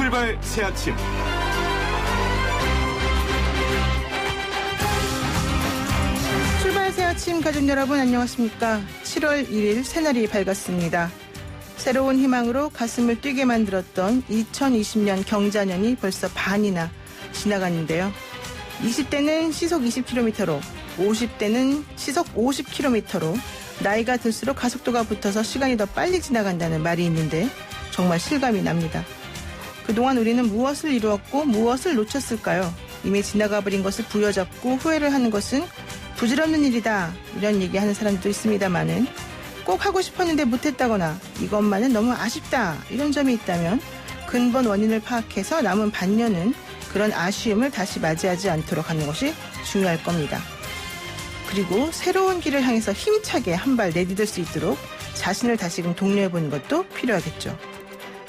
출발 새 아침. 출발 새 아침 가족 여러분 안녕하십니까. 7월 1일 새날이 밝았습니다. 새로운 희망으로 가슴을 뛰게 만들었던 2020년 경자년이 벌써 반이나 지나갔는데요. 20대는 시속 20km로 50대는 시속 50km로 나이가 들수록 가속도가 붙어서 시간이 더 빨리 지나간다는 말이 있는데 정말 실감이 납니다. 그동안 우리는 무엇을 이루었고 무엇을 놓쳤을까요? 이미 지나가버린 것을 부여잡고 후회를 하는 것은 부질없는 일이다 이런 얘기하는 사람도 있습니다만은 꼭 하고 싶었는데 못했다거나 이것만은 너무 아쉽다 이런 점이 있다면 근본 원인을 파악해서 남은 반년은 그런 아쉬움을 다시 맞이하지 않도록 하는 것이 중요할 겁니다. 그리고 새로운 길을 향해서 힘차게 한 발 내디딜 수 있도록 자신을 다시금 독려해보는 것도 필요하겠죠.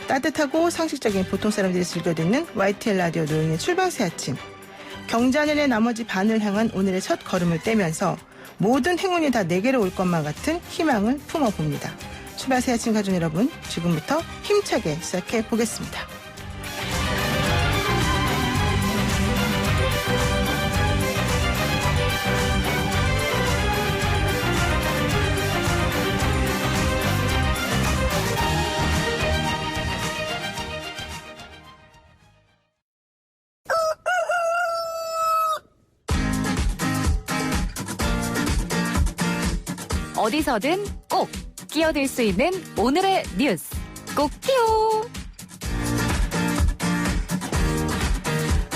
따뜻하고 상식적인 보통 사람들이 즐겨 듣는 YTN 라디오 노인의 출발 새 아침. 경자년의 나머지 반을 향한 오늘의 첫 걸음을 떼면서 모든 행운이 다 내게로 올 것만 같은 희망을 품어봅니다. 출발 새 아침 가족 여러분, 지금부터 힘차게 시작해 보겠습니다. 어디서든 꼭 끼어들 수 있는 오늘의 뉴스 꼭 끼워.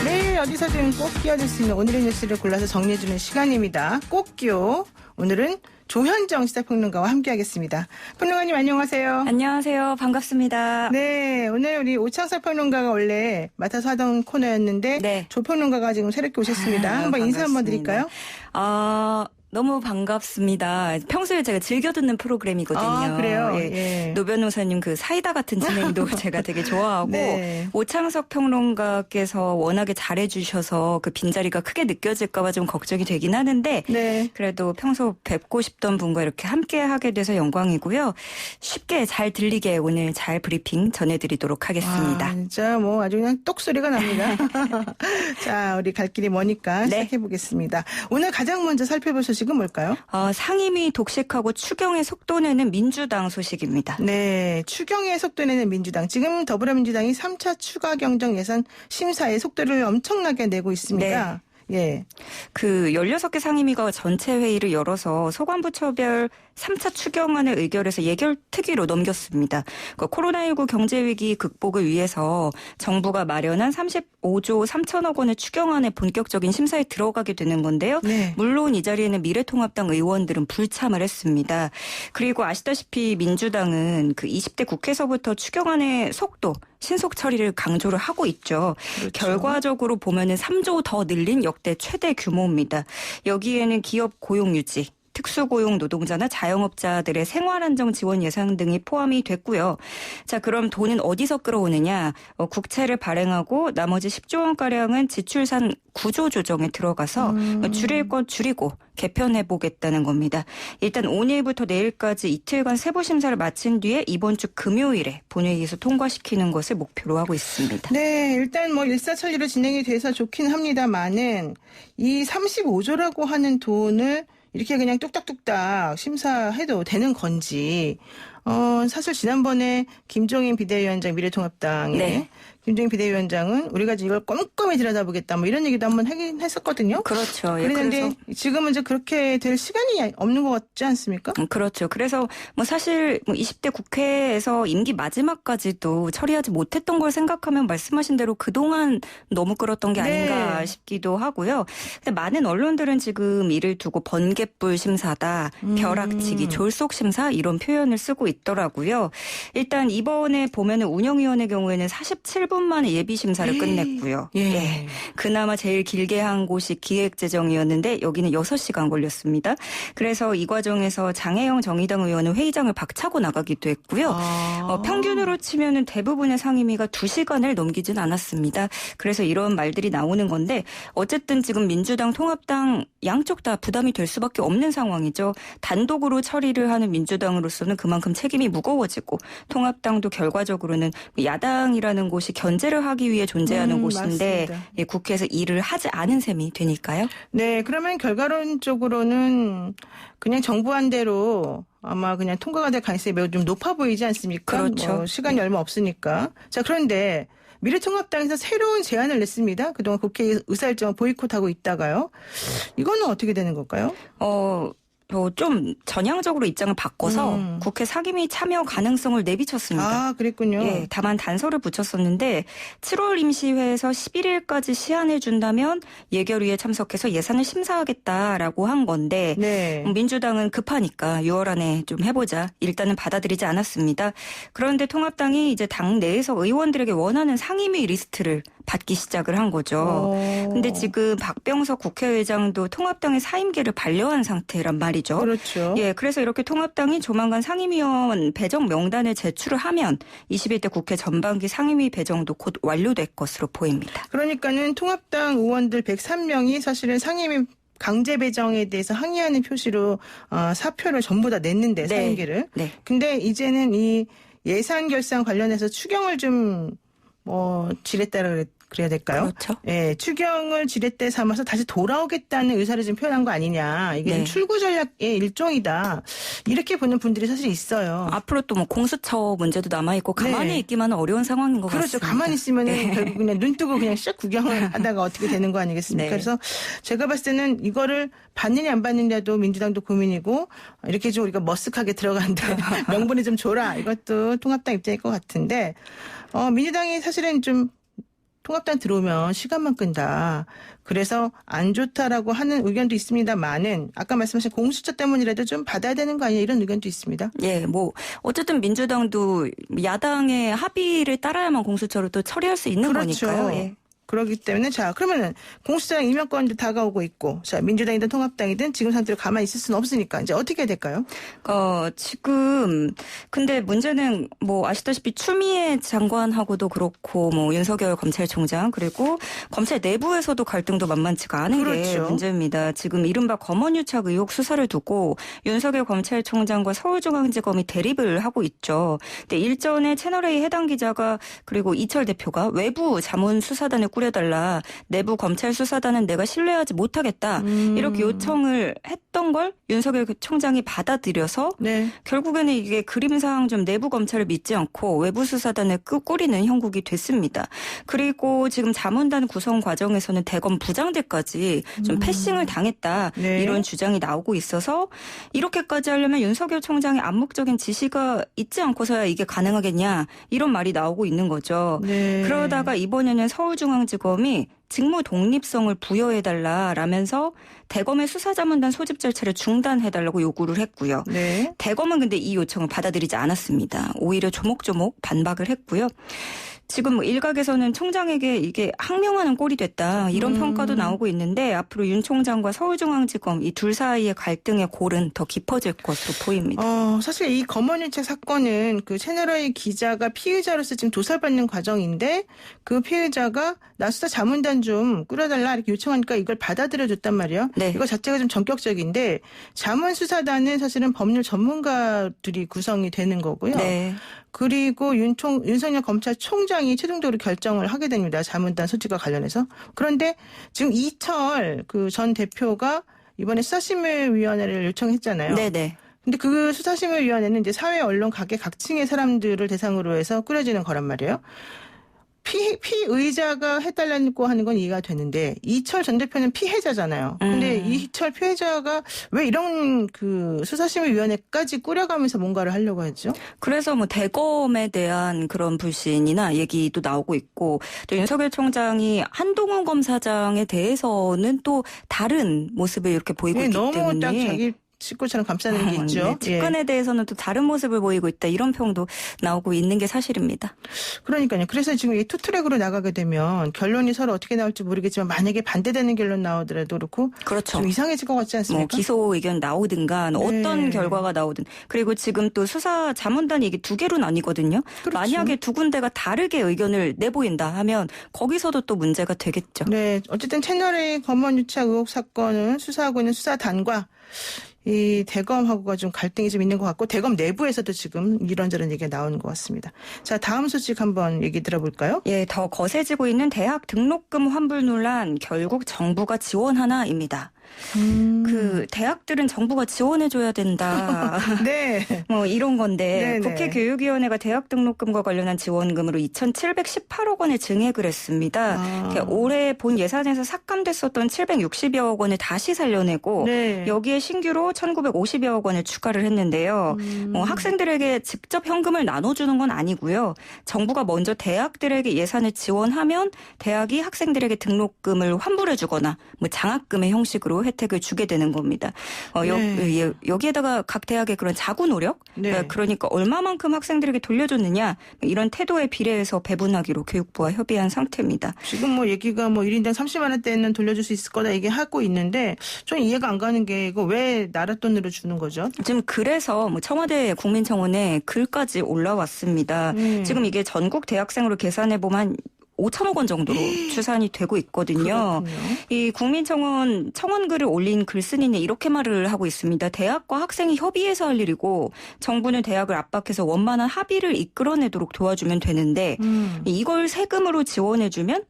매일 어디서든 꼭 끼어들 수 있는 오늘의 뉴스를 골라서 정리해주는 시간입니다. 꼭 끼워. 오늘은 조현정 시사평론가와 함께하겠습니다. 평론가님 안녕하세요. 안녕하세요. 반갑습니다. 네, 오늘 우리 오창석 평론가가 원래 맡아서 하던 코너였는데 네. 조 평론가가 지금 새롭게 오셨습니다. 한번 인사 한번 드릴까요? 너무 반갑습니다. 평소에 제가 즐겨 듣는 프로그램이거든요. 아, 그래요? 예. 예. 노 변호사님 그 사이다 같은 진행도 제가 되게 좋아하고 네. 오창석 평론가께서 워낙에 잘해주셔서 그 빈자리가 크게 느껴질까 봐 좀 걱정이 되긴 하는데 네. 그래도 평소 뵙고 싶던 분과 이렇게 함께 하게 돼서 영광이고요. 쉽게 잘 들리게 오늘 잘 브리핑 전해드리도록 하겠습니다. 진짜 뭐 아주 그냥 똑소리가 납니다. 자, 우리 갈 길이 머니까 네. 시작해보겠습니다. 오늘 가장 먼저 살펴볼 소식은 뭘까요? 상임위 독식하고 추경의 속도 내는 민주당 소식입니다. 네, 추경의 속도 내는 민주당. 지금 더불어민주당이 3차 추가 경정 예산 심사에 속도를 엄청나게 내고 있습니다. 예. 그 16개 상임위가 전체 회의를 열어서 소관부처별 3차 추경안을 의결해서 예결특위로 넘겼습니다. 그러니까 코로나19 경제위기 극복을 위해서 정부가 마련한 35조 3천억 원의 추경안의 본격적인 심사에 들어가게 되는 건데요. 네. 물론 이 자리에는 미래통합당 의원들은 불참을 했습니다. 그리고 아시다시피 민주당은 그 20대 국회에서부터 추경안의 속도, 신속 처리를 강조를 하고 있죠. 그렇죠. 결과적으로 보면은 3조 더 늘린 역대 최대 규모입니다. 여기에는 기업 고용 유지, 특수고용 노동자나 자영업자들의 생활안정 지원 예산 등이 포함이 됐고요. 자, 그럼 돈은 어디서 끌어오느냐? 국채를 발행하고 나머지 10조 원가량은 지출산 구조 조정에 들어가서 줄일 건 줄이고 개편해보겠다는 겁니다. 일단 오늘부터 내일까지 이틀간 세부 심사를 마친 뒤에 이번 주 금요일에 본회의에서 통과시키는 것을 목표로 하고 있습니다. 네, 일단 뭐 일사천리로 진행이 돼서 좋긴 합니다만은 이 35조라고 하는 돈을 이렇게 그냥 뚝딱뚝딱 심사해도 되는 건지, 사실 지난번에 김종인 비대위원장 미래통합당의 네. 김종인 비대위원장은 우리가 이걸 꼼꼼히 들여다보겠다 뭐 이런 얘기도 한번 하긴 했었거든요. 그렇죠. 예, 그런데 그래서 지금은 이제 그렇게 될 시간이 없는 것 같지 않습니까? 그렇죠. 그래서 뭐 사실 20대 국회에서 임기 마지막까지도 처리하지 못했던 걸 생각하면 말씀하신 대로 그동안 너무 끌었던 게 아닌가 네. 싶기도 하고요. 근데 많은 언론들은 지금 이를 두고 번갯불 심사다, 벼락치기, 졸속 심사 이런 표현을 쓰고 있더라고요. 일단 이번에 보면은 운영위원회 경우에는 47분 만에 예비 심사를 끝냈고요. 예. 그나마 제일 길게 한 곳이 기획재정이었는데 여기는 6시간 걸렸습니다. 그래서 이 과정에서 장혜영 정의당 의원은 회의장을 박차고 나가기도 했고요. 평균으로 치면은 대부분의 상임위가 2시간을 넘기진 않았습니다. 그래서 이런 말들이 나오는 건데 어쨌든 지금 민주당, 통합당 양쪽 다 부담이 될 수밖에 없는 상황이죠. 단독으로 처리를 하는 민주당으로서는 그만큼 책임이 무거워지고 통합당도 결과적으로는 야당이라는 곳이 견제를 하기 위해 존재하는 곳인데 예, 국회에서 일을 하지 않은 셈이 되니까요. 네, 그러면 결과론적으로는 그냥 정부한 대로 아마 그냥 통과가 될 가능성이 매우 좀 높아 보이지 않습니까? 그렇죠. 뭐 시간이 얼마 없으니까. 자, 그런데 미래통합당에서 새로운 제안을 냈습니다. 그동안 국회 의사일정을 보이콧하고 있다가요. 이거는 어떻게 되는 걸까요? 좀 전향적으로 입장을 바꿔서 국회 상임위 참여 가능성을 내비쳤습니다. 아, 그랬군요. 예, 다만 단서를 붙였었는데 7월 임시회에서 11일까지 시한을 준다면 예결위에 참석해서 예산을 심사하겠다라고 한 건데 네. 민주당은 급하니까 6월 안에 좀 해보자. 일단은 받아들이지 않았습니다. 그런데 통합당이 이제 당 내에서 의원들에게 원하는 상임위 리스트를 받기 시작을 한 거죠. 근데 지금 박병석 국회의장도 통합당의 사임계를 반려한 상태란 말이죠. 그렇죠. 예, 그래서 이렇게 통합당이 조만간 상임위원 배정 명단을 제출을 하면 21대 국회 전반기 상임위 배정도 곧 완료될 것으로 보입니다. 그러니까는 통합당 의원들 103명이 사실은 상임위 강제 배정에 대해서 항의하는 표시로 사표를 전부 다 냈는데 사임계를. 네. 근데 이제는 이 예산 결산 관련해서 추경을 좀 지렛대라 그래야 될까요? 그렇죠. 예, 추경을 지렛대 삼아서 다시 돌아오겠다는 의사를 좀 표현한 거 아니냐. 이게 좀 출구 전략의 일종이다. 이렇게 보는 분들이 사실 있어요. 앞으로 또 뭐 공수처 문제도 남아있고 가만히 있기만은 어려운 상황인 것 그렇죠. 같습니다. 가만히 있으면은 결국 그냥 눈 뜨고 그냥 쓱 구경을 하다가 어떻게 되는 거 아니겠습니까? 네. 그래서 제가 봤을 때는 이거를 받느냐 안 받느냐도 민주당도 고민이고 이렇게 좀 우리가 머쓱하게 들어가는데 명분을 좀 줘라. 이것도 통합당 입장일 것 같은데 민주당이 사실은 좀 통합당 들어오면 시간만 끈다. 그래서 안 좋다라고 하는 의견도 있습니다만은 아까 말씀하신 공수처 때문이라도 좀 받아야 되는 거 아니냐 이런 의견도 있습니다. 예, 어쨌든 민주당도 야당의 합의를 따라야만 공수처를 또 처리할 수 있는 그렇죠. 거니까요. 예. 그렇기 때문에 자 그러면은 공수처장 임명권도 다가오고 있고 자 민주당이든 통합당이든 지금 상태로 가만히 있을 수는 없으니까 이제 어떻게 해야 될까요? 지금 근데 문제는 아시다시피 추미애 장관하고도 그렇고 윤석열 검찰총장 그리고 검찰 내부에서도 갈등도 만만치가 않은 게 그렇죠. 문제입니다. 지금 이른바 검언유착 의혹 수사를 두고 윤석열 검찰총장과 서울중앙지검이 대립을 하고 있죠. 근데 일전에 채널A 해당 기자가 그리고 이철 대표가 외부 자문 수사단을 꾸려달라. 내부 검찰 수사단은 내가 신뢰하지 못하겠다. 이렇게 요청을 했던 걸 윤석열 총장이 받아들여서 결국에는 이게 그림상 좀 내부 검찰을 믿지 않고 외부 수사단을 꾸리는 형국이 됐습니다. 그리고 지금 자문단 구성 과정에서는 대검 부장들까지 좀 패싱을 당했다. 이런 주장이 나오고 있어서 이렇게까지 하려면 윤석열 총장의 암묵적인 지시가 있지 않고서야 이게 가능하겠냐. 이런 말이 나오고 있는 거죠. 그러다가 이번에는 서울중앙지검이 직무 독립성을 부여해달라라면서 대검의 수사자문단 소집 절차를 중단해달라고 요구를 했고요. 대검은 근데 이 요청을 받아들이지 않았습니다. 오히려 조목조목 반박을 했고요. 지금 일각에서는 총장에게 이게 항명하는 꼴이 됐다. 이런 평가도 나오고 있는데 앞으로 윤 총장과 서울중앙지검 이 둘 사이의 갈등의 골은 더 깊어질 것으로 보입니다. 사실 이 검언유착 사건은 그 채널A 기자가 피의자로서 지금 조사받는 과정인데 그 피의자가 나 수사 자문단 좀 꾸려달라 이렇게 요청하니까 이걸 받아들여줬단 말이에요. 이거 자체가 좀 전격적인데 자문수사단은 사실은 법률 전문가들이 구성이 되는 거고요. 그리고 윤석열 검찰총장이 최종적으로 결정을 하게 됩니다. 자문단 소집과 관련해서. 그런데 지금 이철 그 전 대표가 이번에 수사심의위원회를 요청했잖아요. 근데 그 수사심의위원회는 이제 사회, 언론, 가게 각층의 사람들을 대상으로 해서 꾸려지는 거란 말이에요. 피의자가 해달라고 하는 건 이해가 되는데 이철 전 대표는 피해자잖아요. 근데 이철 피해자가 왜 이런 그 수사심의위원회까지 꾸려가면서 뭔가를 하려고 하죠? 그래서 대검에 대한 그런 불신이나 얘기도 나오고 있고 또 윤석열 총장이 한동훈 검사장에 대해서는 또 다른 모습을 이렇게 보이고 있기 너무 때문에 딱 자기 식구처럼 감싸는 게 있죠. 측근에 대해서는 또 다른 모습을 보이고 있다. 이런 평도 나오고 있는 게 사실입니다. 그러니까요. 그래서 지금 이 투트랙으로 나가게 되면 결론이 서로 어떻게 나올지 모르겠지만 만약에 반대되는 결론 나오더라도 그렇고 좀 이상해질 것 같지 않습니까? 기소 의견 나오든가 어떤 결과가 나오든 그리고 지금 또 수사 자문단이 이게 두 개로 나뉘거든요. 만약에 두 군데가 다르게 의견을 내보인다 하면 거기서도 또 문제가 되겠죠. 어쨌든 채널A 검언유착 의혹 사건을 수사하고 있는 수사단과 이 대검하고가 좀 갈등이 좀 있는 것 같고 대검 내부에서도 지금 이런저런 얘기가 나오는 것 같습니다. 자, 다음 소식 한번 얘기 들어볼까요? 예, 더 거세지고 있는 대학 등록금 환불 논란 결국 정부가 지원하나입니다. 그 대학들은 정부가 지원해줘야 된다. 네. 뭐 이런 건데 네네. 국회 교육위원회가 대학 등록금과 관련한 지원금으로 2,718억 원을 증액을 했습니다. 올해 본 예산에서 삭감됐었던 760여억 원을 다시 살려내고 네. 여기에 신규로 1,950여억 원을 추가를 했는데요. 학생들에게 직접 현금을 나눠주는 건 아니고요. 정부가 먼저 대학들에게 예산을 지원하면 대학이 학생들에게 등록금을 환불해주거나 뭐 장학금의 형식으로 혜택을 주게 되는 겁니다. 네. 여기에다가 각 대학의 그런 자구 노력, 네. 그러니까 얼마만큼 학생들에게 돌려줬느냐 이런 태도에 비례해서 배분하기로 교육부와 협의한 상태입니다. 지금 뭐 얘기가 뭐 1인당 30만 원대는 돌려줄 수 있을 거다 얘기하고 있는데 좀 이해가 안 가는 게 이거 왜 나라 돈으로 주는 거죠? 지금 그래서 뭐 청와대 국민청원에 글까지 올라왔습니다. 지금 이게 전국 대학생으로 계산해 보면 한 5천억 원 정도로 추산이 되고 있거든요. 그렇군요. 이 국민청원 청원글을 올린 글쓴이는 이렇게 말을 하고 있습니다. 대학과 학생이 협의해서 할 일이고 정부는 대학을 압박해서 원만한 합의를 이끌어내도록 도와주면 되는데 이걸 세금으로 지원해주면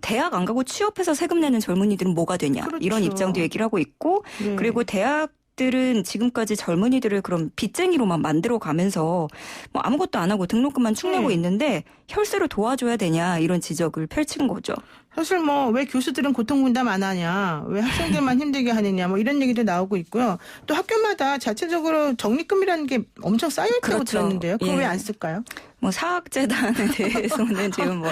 대학 안 가고 취업해서 세금 내는 젊은이들은 뭐가 되냐. 그렇죠. 이런 입장도 얘기를 하고 있고 네. 그리고 대학들은 지금까지 젊은이들을 그럼 빚쟁이로만 만들어가면서 뭐 아무것도 안 하고 등록금만 축내고 네. 있는데 혈세로 도와줘야 되냐 이런 지적을 펼친 거죠. 사실 뭐 왜 교수들은 고통 분담 안 하냐, 왜 학생들만 힘들게 하느냐, 뭐 이런 얘기도 나오고 있고요. 또 학교마다 자체적으로 적립금이라는 게 엄청 쌓여 있다고 그렇죠. 들었는데요. 그거 예. 왜 안 쓸까요? 뭐 사학재단에 대해서는 지금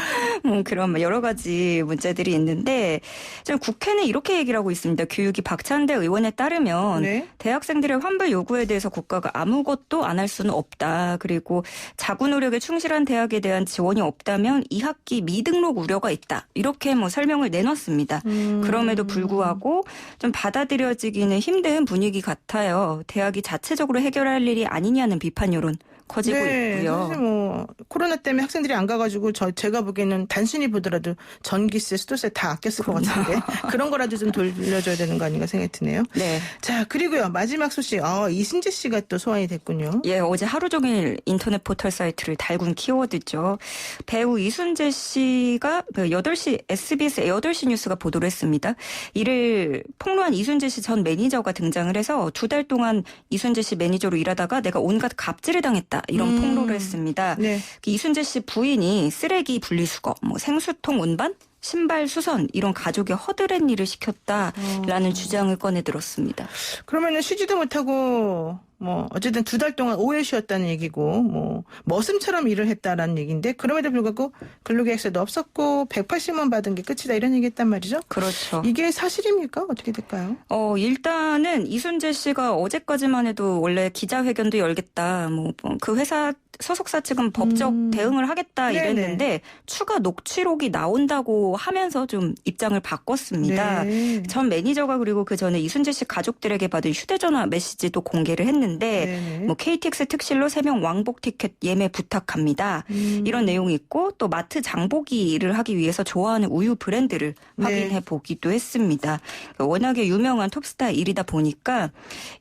뭐 그런 여러 가지 문제들이 있는데 지금 국회는 이렇게 얘기를 하고 있습니다. 교육이 박찬대 의원에 따르면 네. 대학생들의 환불 요구에 대해서 국가가 아무것도 안 할 수는 없다. 그리고 자구 노력에 충실한 대학에 대한 지원이 없다면 2학기 미등록 우려가 있다. 이렇게 뭐 설명을 내놨습니다. 그럼에도 불구하고 좀 받아들여지기는 힘든 분위기 같아요. 대학이 자체적으로 해결할 일이 아니냐는 비판 여론 커지고 네, 있고요. 사실 뭐 코로나 때문에 학생들이 안 가가지고 제가 보기에는 단순히 보더라도 전기세, 수도세 다 아꼈을 것 같은데 그런 거라도 좀 돌려줘야 되는 거 아닌가 생각이 드네요. 네. 자, 그리고요 마지막 소식. 이순재 씨가 또 소환이 됐군요. 예, 어제 하루 종일 인터넷 포털 사이트를 달군 키워드죠. 배우 이순재 씨가 8시 SBS 8시 뉴스가 보도를 했습니다. 이를 폭로한 이순재 씨 전 매니저가 등장을 해서 2달 동안 이순재 씨 매니저로 일하다가 내가 온갖 갑질을 당했다. 이런 폭로를 했습니다. 네. 이순재 씨 부인이 쓰레기 분리수거, 뭐 생수통 운반, 신발 수선 이런 가족의 허드렛 일을 시켰다라는 주장을 꺼내 들었습니다. 그러면은 쉬지도 못하고 뭐 어쨌든 2달 동안 오해 쉬었다는 얘기고 뭐 머슴처럼 일을 했다라는 얘기인데 그럼에도 불구하고 근로계약서도 없었고 180만 받은 게 끝이다 이런 얘기했단 말이죠. 그렇죠. 이게 사실입니까? 어떻게 될까요? 일단은 이순재 씨가 어제까지만 해도 원래 기자회견도 열겠다. 뭐 그 회사 소속사 측은 법적 대응을 하겠다 네네. 이랬는데 추가 녹취록이 나온다고 하면서 좀 입장을 바꿨습니다. 네. 전 매니저가 그리고 그 전에 이순재 씨 가족들에게 받은 휴대전화 메시지도 공개를 했는데 네네. 뭐 KTX 특실로 3명 왕복 티켓 예매 부탁합니다. 이런 내용이 있고 또 마트 장보기를 하기 위해서 좋아하는 우유 브랜드를 확인해 보기도 했습니다. 워낙에 유명한 톱스타 일이다 보니까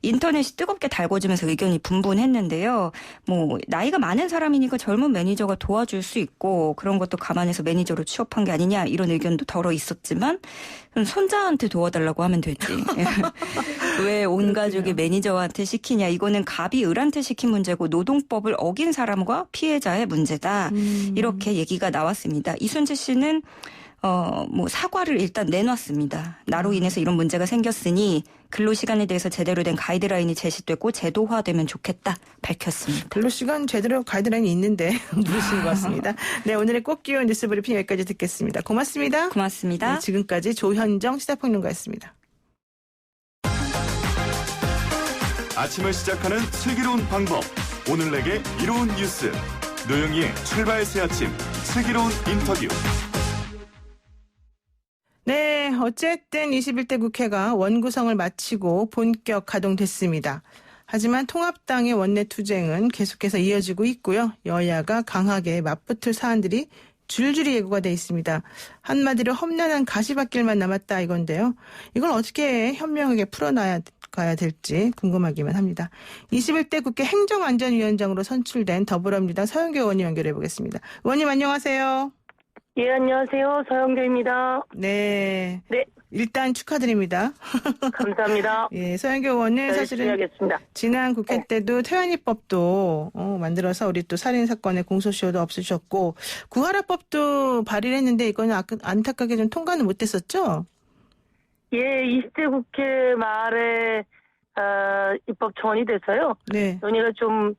인터넷이 뜨겁게 달궈지면서 의견이 분분했는데요. 뭐 나이가 많은 사람이니까 젊은 매니저가 도와줄 수 있고 그런 것도 감안해서 매니저로 취업한 게 아니냐 이런 의견도 덜어 있었지만 손자한테 도와달라고 하면 되지. 왜 온 가족이 매니저한테 시키냐. 이거는 갑이 을한테 시킨 문제고 노동법을 어긴 사람과 피해자의 문제다. 이렇게 얘기가 나왔습니다. 이순재 씨는 뭐 사과를 일단 내놨습니다. 나로 인해서 이런 문제가 생겼으니 근로시간에 대해서 제대로 된 가이드라인이 제시되고 제도화되면 좋겠다 밝혔습니다. 근로시간 제대로 가이드라인이 있는데 물으신 것 같습니다. 네, 오늘의 꼭 끼운 뉴스 브리핑 여기까지 듣겠습니다. 고맙습니다. 고맙습니다. 네, 지금까지 조현정 시사평론가였습니다. 아침을 시작하는 슬기로운 방법. 오늘 내게 이로운 뉴스. 노영희의 출발 새 아침. 슬기로운 인터뷰. 네, 어쨌든 21대 국회가 원구성을 마치고 본격 가동됐습니다. 하지만 통합당의 원내 투쟁은 계속해서 이어지고 있고요. 여야가 강하게 맞붙을 사안들이 줄줄이 예고가 돼 있습니다. 한마디로 험난한 가시밭길만 남았다 이건데요. 이걸 어떻게 현명하게 풀어놔야 가야 될지 궁금하기만 합니다. 21대 국회 행정안전위원장으로 선출된 더불어민주당 서영교 의원님 연결해 보겠습니다. 의원님 안녕하세요. 예, 안녕하세요. 서영교입니다. 네. 네. 일단 축하드립니다. 감사합니다. 예, 서영교 의원은 사실은 하겠습니다. 지난 국회 때도 태완이법도 만들어서 우리 또 살인 사건의 공소시효도 없으셨고 구하라법도 발의를 했는데 이거는 안타깝게 좀 통과는 못했었죠? 예, 20대 국회 말에 입법 전이 돼서요. 네. 논의가 좀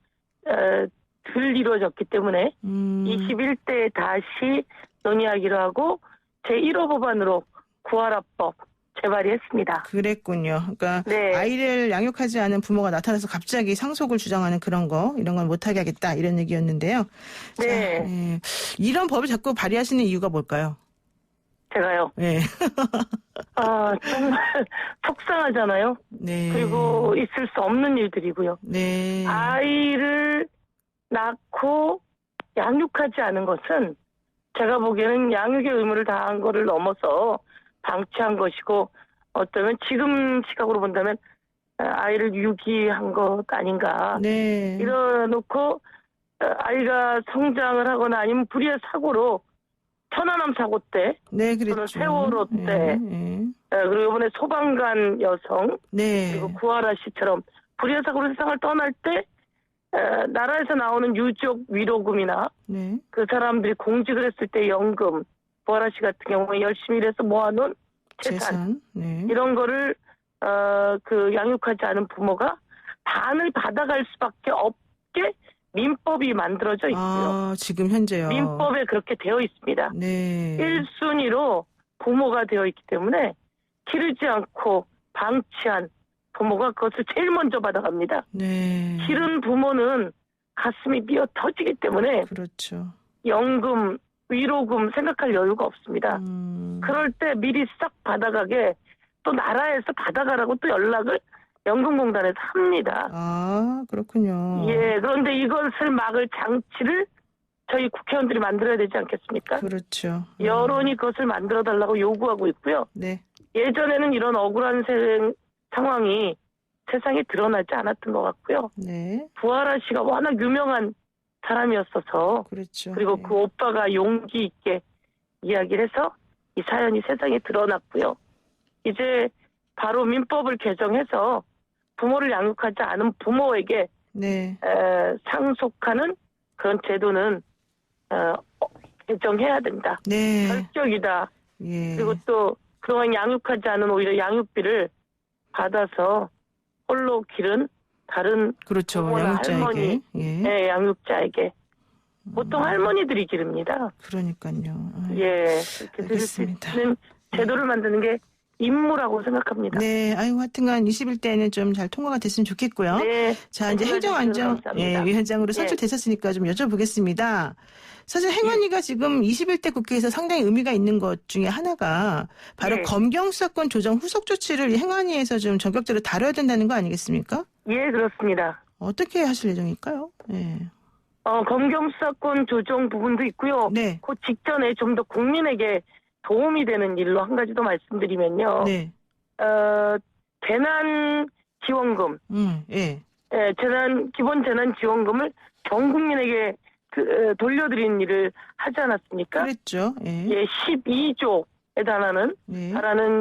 덜 이루어졌기 때문에 21대에 다시 논의하기로 하고 제1호 법안으로 구하라법 재발의했습니다. 그랬군요. 그러니까 네. 아이를 양육하지 않은 부모가 나타나서 갑자기 상속을 주장하는 그런 거 이런 건 못하게 하겠다 이런 얘기였는데요. 네. 자, 예. 이런 법을 자꾸 발의하시는 이유가 뭘까요? 제가요. 네. 정말 속상하잖아요. 네. 그리고 있을 수 없는 일들이고요. 네. 아이를 낳고 양육하지 않은 것은 제가 보기에는 양육의 의무를 다한 거를 넘어서 방치한 것이고 어쩌면 지금 시각으로 본다면 아이를 유기한 것 아닌가. 네. 이래놓고 아이가 성장을 하거나 아니면 불의의 사고로 천안함 사고 때 네, 또는 그랬죠. 세월호 때 네. 그리고 이번에 소방관 여성 네. 그리고 구하라 씨처럼 불의의 사고로 세상을 떠날 때 나라에서 나오는 유족 위로금이나 네. 그 사람들이 공직을 했을 때 연금, 구하라 씨 같은 경우에 열심히 일해서 모아놓은 재산. 네. 이런 거를 그 양육하지 않은 부모가 반을 받아갈 수밖에 없게 민법이 만들어져 있고요. 아, 지금 현재요. 민법에 그렇게 되어 있습니다. 네. 1순위로 부모가 되어 있기 때문에 기르지 않고 방치한 부모가 그것을 제일 먼저 받아갑니다. 네. 기른 부모는 가슴이 미어 터지기 때문에 그렇죠. 연금, 위로금 생각할 여유가 없습니다. 그럴 때 미리 싹 받아가게 또 나라에서 받아가라고 또 연락을 연금공단에서 합니다. 아, 그렇군요. 예, 그런데 이것을 막을 장치를 저희 국회의원들이 만들어야 되지 않겠습니까? 그렇죠. 여론이 그것을 만들어달라고 요구하고 있고요. 네. 예전에는 이런 억울한 상황이 세상에 드러나지 않았던 것 같고요. 네. 구하라 씨가 워낙 유명한 사람이었어서 그렇죠. 그리고 네. 그 오빠가 용기 있게 이야기를 해서 이 사연이 세상에 드러났고요. 이제 바로 민법을 개정해서 부모를 양육하지 않은 부모에게 네. 상속하는 그런 제도는 개정해야 된다. 네. 결격이다. 예. 그리고 또 그동안 양육하지 않은 오히려 양육비를 받아서 홀로 기른 다른 그렇죠. 부모나 양육자에게. 할머니, 예. 양육자에게 보통 할머니들이 기릅니다. 그러니까요. 아유. 예, 그렇게 드릴 수 알겠습니다. 있는 제도를 만드는 게 임무라고 생각합니다. 네. 아유, 하여튼간 21대는 좀 잘 통과가 됐으면 좋겠고요. 네, 자, 이제 말씀해 주셔서 행정안전 감사합니다. 위원장으로 예. 선출되셨으니까 좀 여쭤보겠습니다. 사실 행안위가 지금 21대 국회에서 상당히 의미가 있는 것 중에 하나가 바로 예. 검경 수사권 조정 후속 조치를 행안위에서 좀 전격적으로 다뤄야 된다는 거 아니겠습니까? 예, 그렇습니다. 어떻게 하실 예정일까요? 예. 검경 수사권 조정 부분도 있고요. 네. 그 직전에 좀 더 국민에게 도움이 되는 일로 한 가지 더 말씀드리면요. 네. 재난 지원금, 예. 기본 재난 지원금을 전 국민에게 돌려드리는 일을 하지 않았습니까? 그랬죠. 예. 예, 12조에 달하는 예.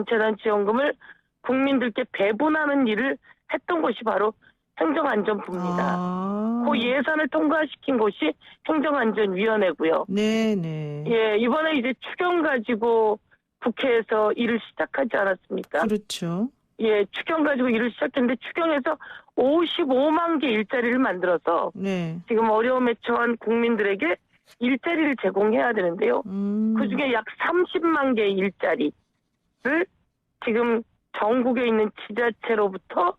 재난 지원금을 국민들께 배분하는 일을 했던 것이 바로 행정안전부입니다. 아. 그 예산을 통과시킨 곳이 행정안전위원회고요. 네네. 예, 이번에 이제 추경 가지고 국회에서 일을 시작하지 않았습니까? 그렇죠. 예, 추경 가지고 일을 시작했는데 추경에서 55만 개 일자리를 만들어서 네. 지금 어려움에 처한 국민들에게 일자리를 제공해야 되는데요. 그중에 약 30만 개의 일자리를 지금 전국에 있는 지자체로부터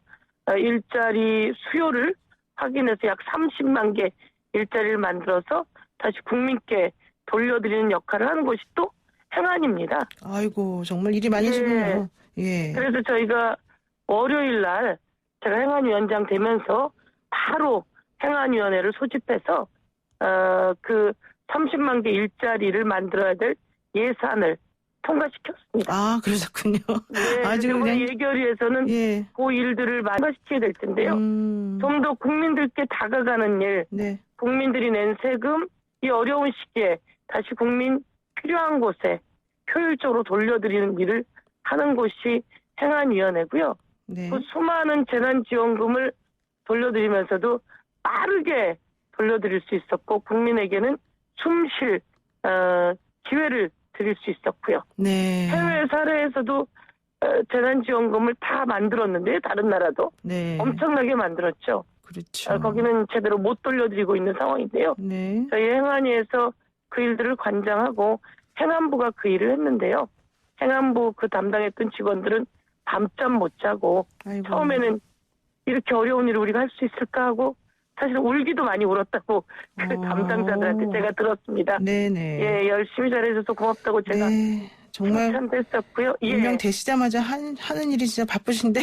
일자리 수요를 확인해서 약 30만 개 일자리를 만들어서 다시 국민께 돌려드리는 역할을 하는 것이 또 행안입니다. 아이고, 정말 일이 많으시군요. 예. 그래서 저희가 월요일 날 제가 행안위원장 되면서 바로 행안위원회를 소집해서 그 30만 개 일자리를 만들어야 될 예산을 통과시켰습니다. 아, 그러셨군요. 네, 아주 그래서 그냥 예결위에서는 예. 그 일들을 통과시켜야 될 텐데요. 좀 더 국민들께 다가가는 일, 네. 국민들이 낸 세금 이 어려운 시기에 다시 국민 필요한 곳에 효율적으로 돌려드리는 일을 하는 곳이 행안위원회고요. 네. 그 수많은 재난지원금을 돌려드리면서도 빠르게 돌려드릴 수 있었고 국민에게는 숨쉴 기회를 드릴 수 있었고요. 네. 해외 사례에서도 재난지원금을 다 만들었는데 다른 나라도 네. 엄청나게 만들었죠. 그렇죠. 거기는 제대로 못 돌려드리고 있는 상황인데요. 네. 저희 행안위에서 그 일들을 관장하고 행안부가 그 일을 했는데요. 행안부 그 담당했던 직원들은 밤잠 못 자고 아이고. 처음에는 이렇게 어려운 일을 우리가 할 수 있을까 하고 사실 울기도 많이 울었다고 그 담당자들한테 제가 들었습니다. 네네. 예, 열심히 잘해줘서 고맙다고 제가 네. 정말 칭찬했었고요. 예, 임명되시자마자 하는 일이 진짜 바쁘신데.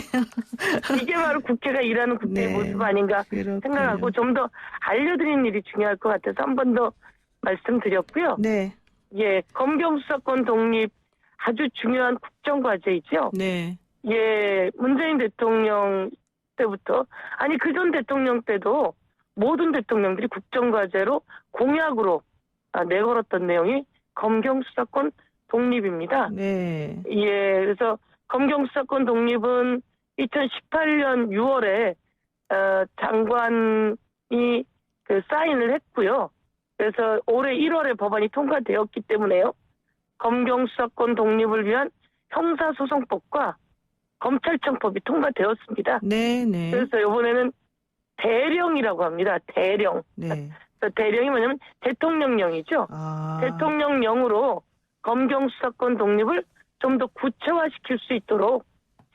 이게 바로 국회가 일하는 국회의 네. 모습 아닌가 그렇군요. 생각하고 좀 더 알려드리는 일이 중요할 것 같아서 한 번 더 말씀드렸고요. 네. 예, 검경수사권 독립 아주 중요한 국정과제이죠. 네. 예, 문재인 대통령 때부터 아니 그전 대통령 때도 모든 대통령들이 국정과제로 공약으로 내걸었던 내용이 검경수사권 독립입니다. 네. 예, 그래서 검경수사권 독립은 2018년 6월에 장관이 그 사인을 했고요. 그래서 올해 1월에 법안이 통과되었기 때문에요. 검경수사권 독립을 위한 형사소송법과 검찰청법이 통과되었습니다. 네네. 그래서 이번에는 대령이라고 합니다. 대령. 네. 그래서 대령이 뭐냐면 대통령령이죠. 아. 대통령령으로 검경수사권 독립을 좀 더 구체화시킬 수 있도록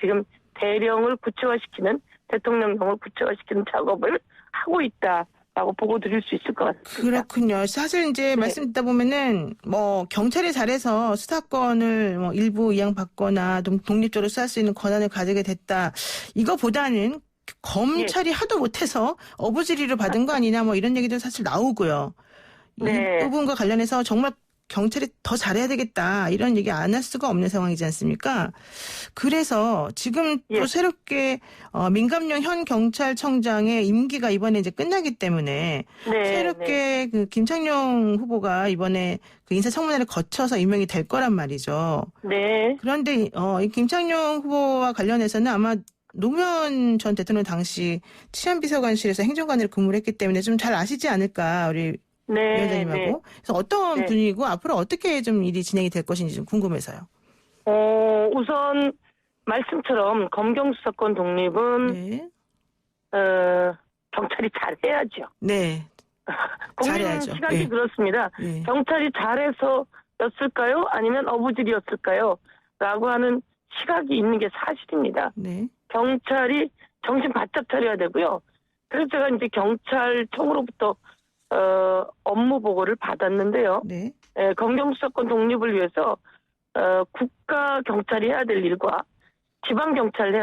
지금 대령을 구체화시키는 대통령령을 구체화시키는 작업을 하고 있다라고 보고 드릴 수 있을 것 같습니다. 그렇군요. 사실 이제 말씀 듣다 보면은 뭐 경찰이 잘해서 수사권을 뭐 일부 이양받거나 독립적으로 수사할 수 있는 권한을 가지게 됐다. 이거보다는 검찰이 하도 못해서 어부지리를 받은 거 아니냐 뭐 이런 얘기도 사실 나오고요. 네. 이 부분과 관련해서 정말 경찰이 더 잘해야 되겠다 이런 얘기 안 할 수가 없는 상황이지 않습니까? 그래서 지금 예. 또 새롭게 민감용 현 경찰청장의 임기가 이번에 이제 끝나기 때문에 네, 새롭게 그 김창룡 후보가 이번에 그 인사청문회를 거쳐서 임명이 될 거란 말이죠. 네. 그런데 이 김창룡 후보와 관련해서는 아마 노무현 전 대통령 당시 치안비서관실에서 행정관으로 근무를 했기 때문에 좀 잘 아시지 않을까 우리 네. 위원장님하고. 네. 그래서 어떤 네. 분위기고 앞으로 어떻게 좀 일이 진행이 될 것인지 좀 궁금해서요. 우선 말씀처럼 검경수사권 독립은 네. 경찰이 잘해야죠. 네. 국민 잘해야죠. 시각이 예. 그렇습니다. 예. 경찰이 잘해서였을까요? 아니면 어부질이었을까요? 라고 하는 시각이 있는 게 사실입니다. 네. 경찰이 정신 바짝 차려야 되고요. 그래서 제가 이제 경찰청으로부터 업무 보고를 받았는데요. 네. 검경수사권 독립을 위해서 국가 경찰이 해야 될 일과 지방 경찰이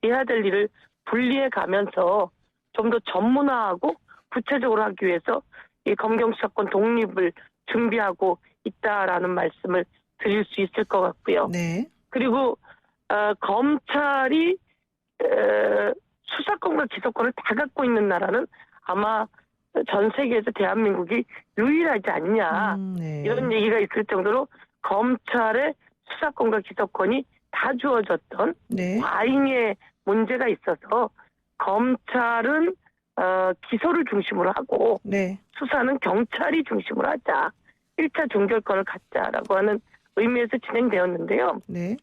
해야 될 일을 분리해 가면서 좀 더 전문화하고 구체적으로 하기 위해서 이 검경수사권 독립을 준비하고 있다라는 말씀을 드릴 수 있을 것 같고요. 네. 그리고 검찰이 수사권과 기소권을 다 갖고 있는 나라는 아마 전 세계에서 대한민국이 유일하지 않냐 네. 이런 얘기가 있을 정도로 검찰의 수사권과 기소권이 다 주어졌던 네. 과잉의 문제가 있어서 검찰은 기소를 중심으로 하고 네. 수사는 경찰이 중심으로 하자. 1차 종결권을 갖자라고 하는 의미에서 진행되었는데요. 네.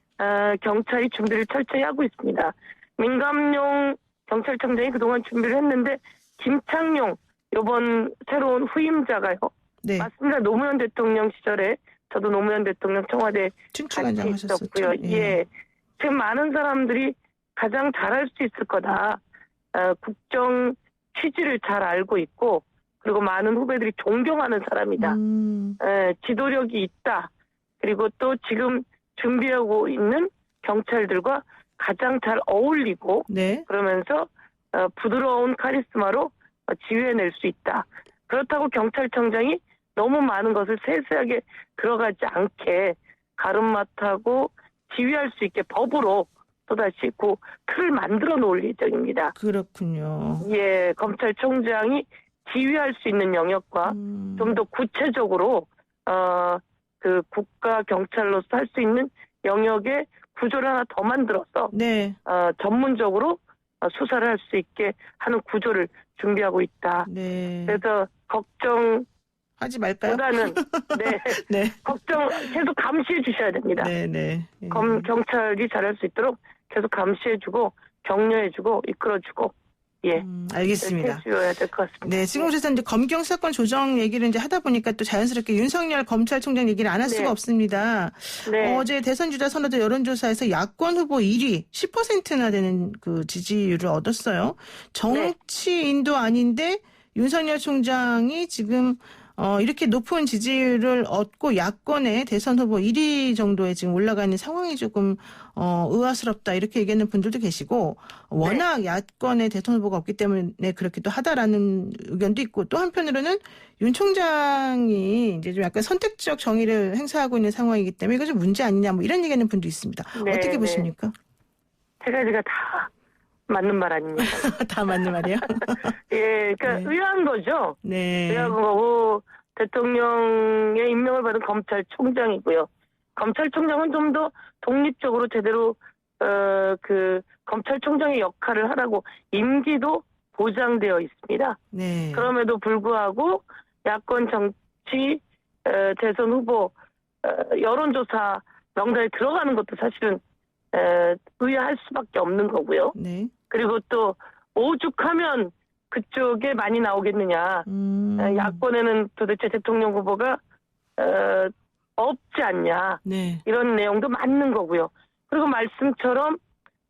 경찰이 준비를 철저히 하고 있습니다. 민감용 경찰청장이 그동안 준비를 했는데 김창룡 이번 새로운 후임자가요. 네. 맞습니다. 노무현 대통령 시절에 저도 노무현 대통령 청와대 춘추관장 같이 하셨었죠. 있었고요. 예. 지금 많은 사람들이 가장 잘할 수 있을 거다. 국정 취지를 잘 알고 있고 그리고 많은 후배들이 존경하는 사람이다. 지도력이 있다. 그리고 또 지금 준비하고 있는 경찰들과 가장 잘 어울리고 네. 그러면서 부드러운 카리스마로 지휘해낼 수 있다. 그렇다고 경찰청장이 너무 많은 것을 세세하게 들어가지 않게 가름맡하고 지휘할 수 있게 법으로 또다시 그 틀을 만들어 놓을 예정입니다. 그렇군요. 예, 검찰총장이 지휘할 수 있는 영역과 좀 더 구체적으로 그 국가 경찰로서 할 수 있는 영역의 구조를 하나 더 만들어서 네. 전문적으로 수사를 할 수 있게 하는 구조를 준비하고 있다. 네. 그래서 걱정보다는 하지 말까요? 네, 네. 걱정 계속 감시해 주셔야 됩니다. 네, 네. 예. 경찰이 잘할 수 있도록 계속 감시해주고 격려해주고 이끌어주고 예. 알겠습니다. 해줘야 될 것 같습니다. 네, 지금 그래서 이제 검경 사건 조정 얘기를 이제 하다 보니까 또 자연스럽게 윤석열 검찰총장 얘기를 안 할 수가 네. 없습니다. 네. 어제 대선주자 선거제 여론조사에서 야권 후보 1위 10%나 되는 그 지지율을 얻었어요. 정치인도 아닌데 윤석열 총장이 지금 이렇게 높은 지지율을 얻고 야권의 대선 후보 1위 정도에 지금 올라가는 상황이 조금 의아스럽다 이렇게 얘기하는 분들도 계시고 워낙 야권의 대선 후보가 없기 때문에 그렇게 또 하다라는 의견도 있고 또 한편으로는 윤 총장이 이제 좀 약간 선택적 정의를 행사하고 있는 상황이기 때문에 이거 좀 문제 아니냐 뭐 이런 얘기하는 분도 있습니다. 네, 어떻게 보십니까? 세 가지가 다 맞는 말 아닙니까? 다 맞는 말이에요? 예, 그러니까 네. 의아한 거죠. 네. 의아한 거고 대통령의 임명을 받은 검찰총장이고요. 검찰총장은 좀 더 독립적으로 제대로 그 검찰총장의 역할을 하라고 임기도 보장되어 있습니다. 네. 그럼에도 불구하고 야권 정치 대선 후보 여론조사 명단에 들어가는 것도 사실은 의아할 수밖에 없는 거고요. 네. 그리고 또 오죽하면 그쪽에 많이 나오겠느냐. 야권에는 도대체 대통령 후보가 없지 않냐. 네. 이런 내용도 맞는 거고요. 그리고 말씀처럼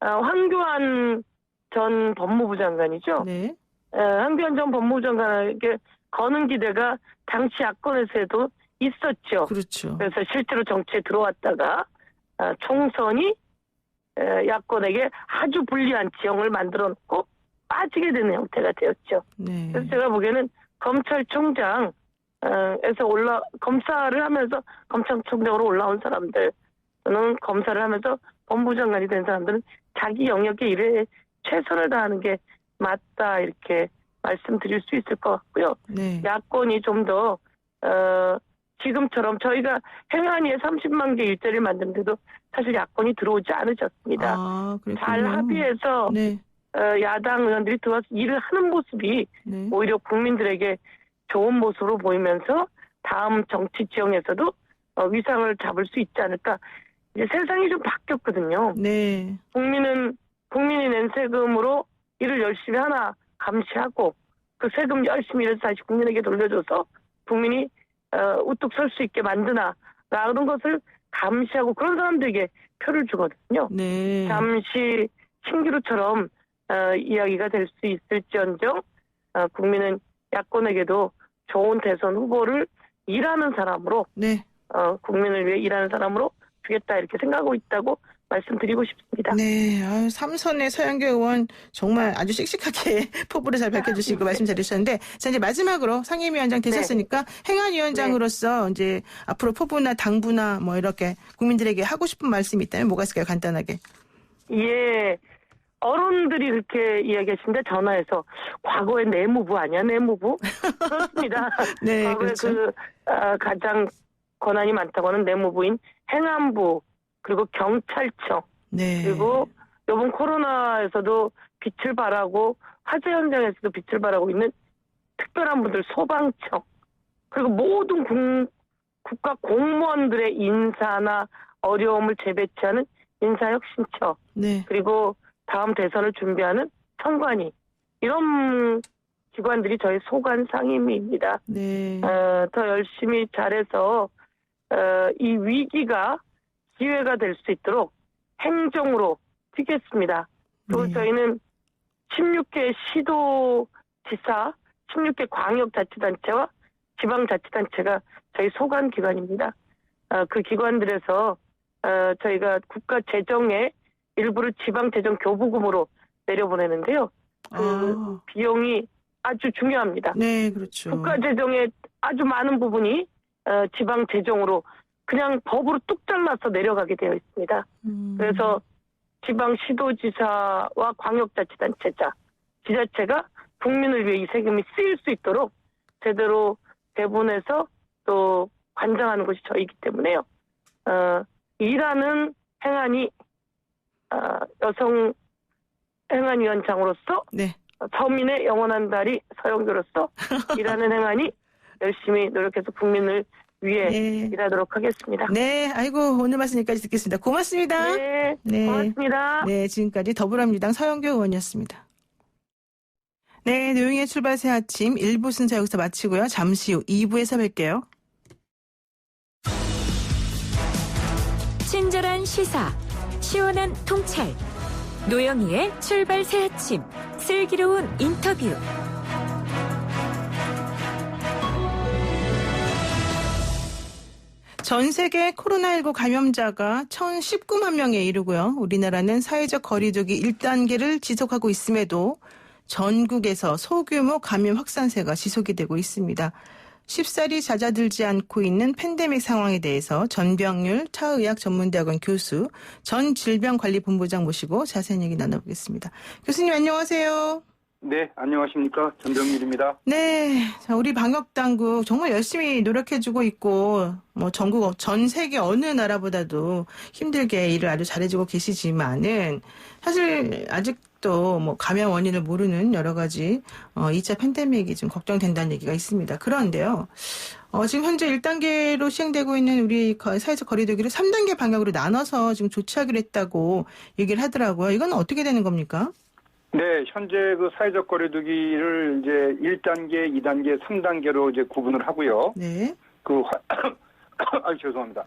황교안 전 법무부 장관이죠. 네. 황교안 전 법무부 장관에게 거는 기대가 당시 야권에서도 있었죠. 그렇죠. 그래서 실제로 정치에 들어왔다가 총선이 야권에게 아주 불리한 지형을 만들어 놓고 빠지게 되는 형태가 되었죠. 네. 그래서 제가 보기에는 검찰총장에서 검사를 하면서 검찰총장으로 올라온 사람들 또는 검사를 하면서 법무장관이 된 사람들은 자기 영역의 일에 최선을 다하는 게 맞다 이렇게 말씀드릴 수 있을 것 같고요. 네. 야권이 좀 더 지금처럼 저희가 행안위에 30만 개 일자리를 만드는데도 사실 야권이 들어오지 않으셨습니다. 아, 그렇군요. 잘 합의해서 네. 야당 의원들이 들어와서 일을 하는 모습이 네. 오히려 국민들에게 좋은 모습으로 보이면서 다음 정치 지형에서도 위상을 잡을 수 있지 않을까. 이제 세상이 좀 바뀌었거든요. 네. 국민이 낸 세금으로 일을 열심히 하나 감시하고 그 세금 열심히 일해서 다시 국민에게 돌려줘서 국민이 우뚝 설 수 있게 만드나라는 것을 감시하고 그런 사람들에게 표를 주거든요. 네. 잠시 신기루처럼 이야기가 될 수 있을지언정 국민은 야권에게도 좋은 대선 후보를 일하는 사람으로 네. 국민을 위해 일하는 사람으로 주겠다 이렇게 생각하고 있다고 말씀드리고 싶습니다. 네. 삼선의 서영교 의원 정말 아주 씩씩하게 포부를 잘 밝혀주시고 말씀 잘해주셨는데 자 이제 마지막으로 상임위원장 되셨으니까 행안위원장으로서 이제 앞으로 포부나 당부나 뭐 이렇게 국민들에게 하고 싶은 말씀이 있다면 뭐가 있을까요? 간단하게. 예. 어른들이 그렇게 이야기하시는데 전화해서 과거에 내무부 아니야 내무부? 그렇습니다. 네, 과거에 그렇죠. 가장 권한이 많다고 하는 내무부인 행안부 그리고 경찰청 네. 그리고 이번 코로나에서도 빛을 발하고 화재 현장에서도 빛을 발하고 있는 특별한 분들 소방청 그리고 모든 국가 공무원들의 인사나 어려움을 재배치하는 인사혁신처 네. 그리고 다음 대선을 준비하는 선관위 이런 기관들이 저희 소관 상임위입니다. 네. 더 열심히 잘해서 이 위기가 기회가 될 수 있도록 행정으로 뛰겠습니다. 그리고 네. 저희는 16개 시도지사, 16개 광역자치단체와 지방자치단체가 저희 소관기관입니다. 그 기관들에서 저희가 국가 재정의 일부를 지방재정교부금으로 내려보내는데요. 그 비용이 아주 중요합니다. 네, 그렇죠. 국가 재정의 아주 많은 부분이 지방 재정으로 그냥 법으로 뚝 잘라서 내려가게 되어 있습니다. 그래서 지방시도지사와 광역자치단체자, 지자체가 국민을 위해 이 세금이 쓰일 수 있도록 제대로 배분해서 또 관장하는 것이 저희이기 때문에요. 일하는 행안위 여성 행안위원장으로서 네. 서민의 영원한 다리 서영교로서 일하는 행안위 열심히 노력해서 국민을 위해 네. 일하도록 하겠습니다. 네, 아이고 오늘 말씀 여기까지 듣겠습니다. 고맙습니다. 네, 네. 고맙습니다. 네, 지금까지 더불어민주당 서영교 의원이었습니다. 네, 노영의 출발 새 아침 1부 순서 여기서 마치고요. 잠시 후 2부에서 뵐게요. 친절한 시사, 시원한 통찰, 노영희의 출발 새 아침, 슬기로운 인터뷰. 전 세계 코로나19 감염자가 1,019만 명에 이르고요. 우리나라는 사회적 거리두기 1단계를 지속하고 있음에도 전국에서 소규모 감염 확산세가 지속이 되고 있습니다. 쉽사리 잦아들지 않고 있는 팬데믹 상황에 대해서 전병률 차의학전문대학원 교수, 전 질병관리본부장 모시고 자세한 얘기 나눠보겠습니다. 교수님 안녕하세요. 네, 안녕하십니까. 전병률입니다. 네, 자, 우리 방역당국 정말 열심히 노력해주고 있고 뭐 전국 전 세계 어느 나라보다도 힘들게 일을 아주 잘해주고 계시지만은 사실 아직도 뭐 감염 원인을 모르는 여러 가지 2차 팬데믹이 좀 걱정된다는 얘기가 있습니다. 그런데요, 지금 현재 1단계로 시행되고 있는 우리 사회적 거리두기를 3단계 방역으로 나눠서 지금 조치하기로 했다고 얘기를 하더라고요. 이건 어떻게 되는 겁니까? 네, 현재 그 사회적 거리두기를 이제 1단계, 2단계, 3단계로 이제 구분을 하고요. 네. 죄송합니다.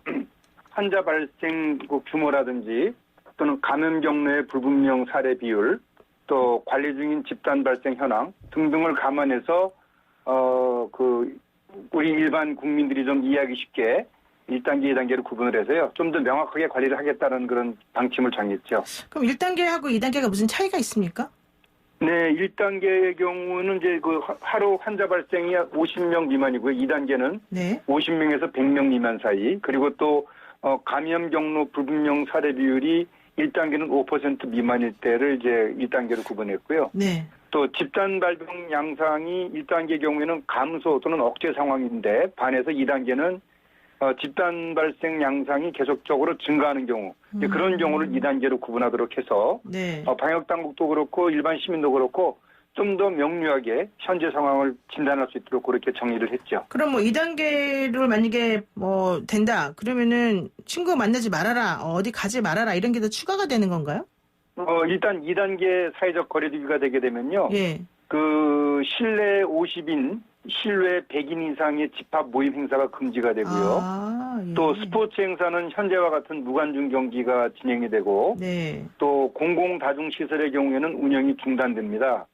환자 발생 그 규모라든지 또는 감염 경로의 불분명 사례 비율, 또 관리 중인 집단 발생 현황 등등을 감안해서 우리 일반 국민들이 좀 이해하기 쉽게 1단계, 2단계로 구분을 해서요. 좀 더 명확하게 관리를 하겠다는 그런 방침을 정했죠. 그럼 1단계하고 2단계가 무슨 차이가 있습니까? 네, 1단계의 경우는 이제 그 하루 환자 발생이 50명 미만이고요. 2단계는 네. 50명에서 100명 미만 사이. 그리고 또 감염 경로 불분명 사례 비율이 1단계는 5% 미만일 때를 이제 1단계로 구분했고요. 네. 또 집단 발병 양상이 1단계 경우에는 감소 또는 억제 상황인데 반해서 2단계는 집단 발생 양상이 계속적으로 증가하는 경우 이제 그런 경우를 2단계로 구분하도록 해서 네. 방역 당국도 그렇고 일반 시민도 그렇고 좀 더 명료하게 현재 상황을 진단할 수 있도록 그렇게 정리를 했죠. 그럼 뭐 2단계로 만약에 뭐 된다 그러면은 친구 만나지 말아라, 어디 가지 말아라 이런 게 더 추가가 되는 건가요? 일단 2단계 사회적 거리두기가 되게 되면요. 예. 그 실내 50인, 실외 100인 이상의 집합 모임 행사가 금지가 되고요. 예. 또 스포츠 행사는 현재와 같은 무관중 경기가 진행이 되고 네. 또 공공다중시설의 경우에는 운영이 중단됩니다.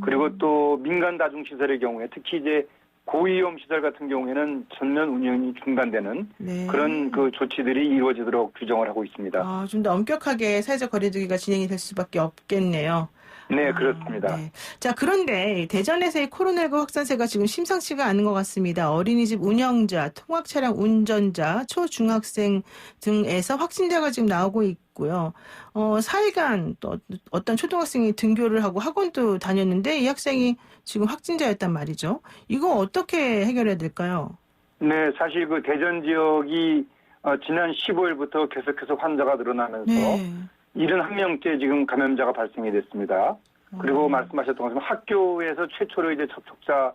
그리고 또 민간 다중시설의 경우에 특히 이제 고위험 시설 같은 경우에는 전면 운영이 중단되는 네. 그런 그 조치들이 이루어지도록 규정을 하고 있습니다. 좀 더 엄격하게 사회적 거리두기가 진행이 될 수밖에 없겠네요. 네, 그렇습니다. 네. 자, 그런데 대전에서의 코로나19 확산세가 지금 심상치가 않은 것 같습니다. 어린이집 운영자, 통학차량 운전자, 초중학생 등에서 확진자가 지금 나오고 있고요. 4일간 또 어떤 초등학생이 등교를 하고 학원도 다녔는데 이 학생이 지금 확진자였단 말이죠. 이거 어떻게 해결해야 될까요? 네, 사실 그 대전 지역이 지난 15일부터 계속해서 환자가 늘어나면서 네. 71명째 지금 감염자가 발생이 됐습니다. 그리고 말씀하셨던 것처럼 학교에서 최초로 이제 접촉자